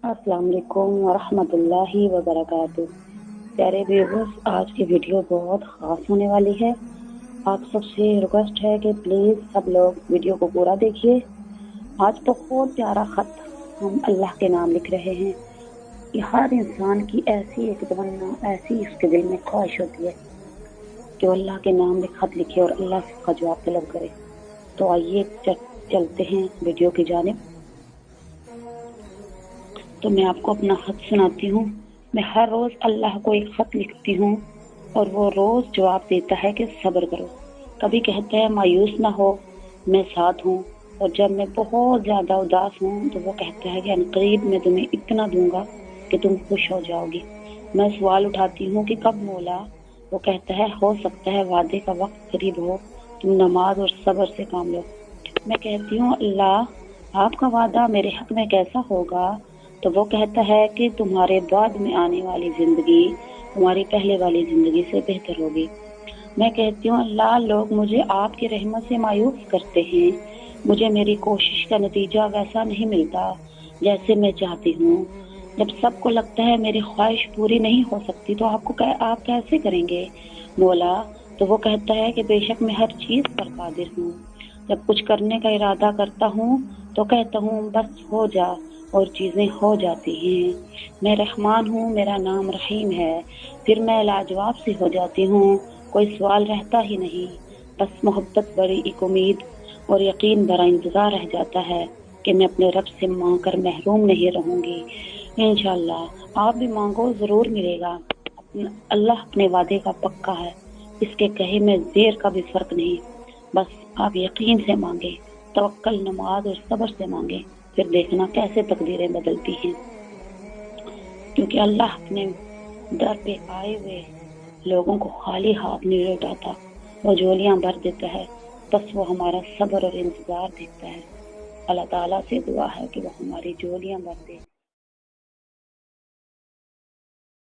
अस्सलाम वालेकुम वरहमतुल्लाहि वबरकातुह। प्यारे व्यूअर्स, आज की वीडियो बहुत ख़ास होने वाली है। आप सबसे रिक्वेस्ट है कि प्लीज़ सब लोग वीडियो को पूरा देखिए। आज बहुत प्यारा ख़त हम अल्लाह के नाम लिख रहे हैं। कि हर इंसान की ऐसी एक तमन्ना, ऐसी उसके दिल में ख्वाहिश होती है कि वो अल्लाह के नाम में ख़त लिखे और अल्लाह से उसका जवाब तलब करे। तो आइए चलते हैं वीडियो की जानिब। तो मैं आपको अपना ख़त सुनाती हूँ। मैं हर रोज़ अल्लाह को एक ख़त लिखती हूँ और वो रोज़ जवाब देता है कि सब्र करो। कभी कहता है मायूस ना हो, मैं साथ हूँ। और जब मैं बहुत ज़्यादा उदास हूँ तो वो कहता है कि अनकरीब मैं तुम्हें इतना दूंगा कि तुम खुश हो जाओगी। मैं सवाल उठाती हूँ कि कब मौला? वो कहता है हो सकता है वादे का वक्त करीब हो, तुम नमाज और सब्र से काम लो। मैं कहती हूँ अल्लाह, आपका वादा मेरे हक में कैसा होगा? तो वो कहता है कि तुम्हारे बाद में आने वाली जिंदगी तुम्हारी पहले वाली जिंदगी से बेहतर होगी। मैं कहती हूँ अल्लाह, लोग मुझे आपकी रहमत से मायूस करते हैं। मुझे मेरी कोशिश का नतीजा वैसा नहीं मिलता जैसे मैं चाहती हूँ। जब सबको लगता है मेरी ख्वाहिश पूरी नहीं हो सकती तो आप कैसे करेंगे मौला? तो वो कहता है कि बेशक मैं हर चीज पर कादिर हूँ। जब कुछ करने का इरादा करता हूँ तो कहता हूँ बस हो जा, और चीजें हो जाती हैं। मैं रहमान हूँ, मेरा नाम रहीम है। फिर मैं लाजवाब सी हो जाती हूँ, कोई सवाल रहता ही नहीं। बस मोहब्बत बड़ी एक उम्मीद और यकीन भरा इंतजार रह जाता है कि मैं अपने रब से मांग कर महरूम नहीं रहूंगी। इंशाअल्लाह आप भी मांगो, जरूर मिलेगा। अल्लाह अपने वादे का पक्का है, इसके कहे में देर का भी फर्क नहीं। बस आप यकीन से मांगे, तवक्कल, नमाज और सब्र से मांगे, फिर देखना कैसे तकदीरें बदलती हैं। क्योंकि अल्लाह अपने दर पे आए हुए लोगों को खाली हाथ नहीं लौटाता, वो झोलियां भर देता है। बस वो हमारा सब्र और इंतजार देखता है। अल्लाह ताला से दुआ है कि वो हमारी झोलियां भर दे।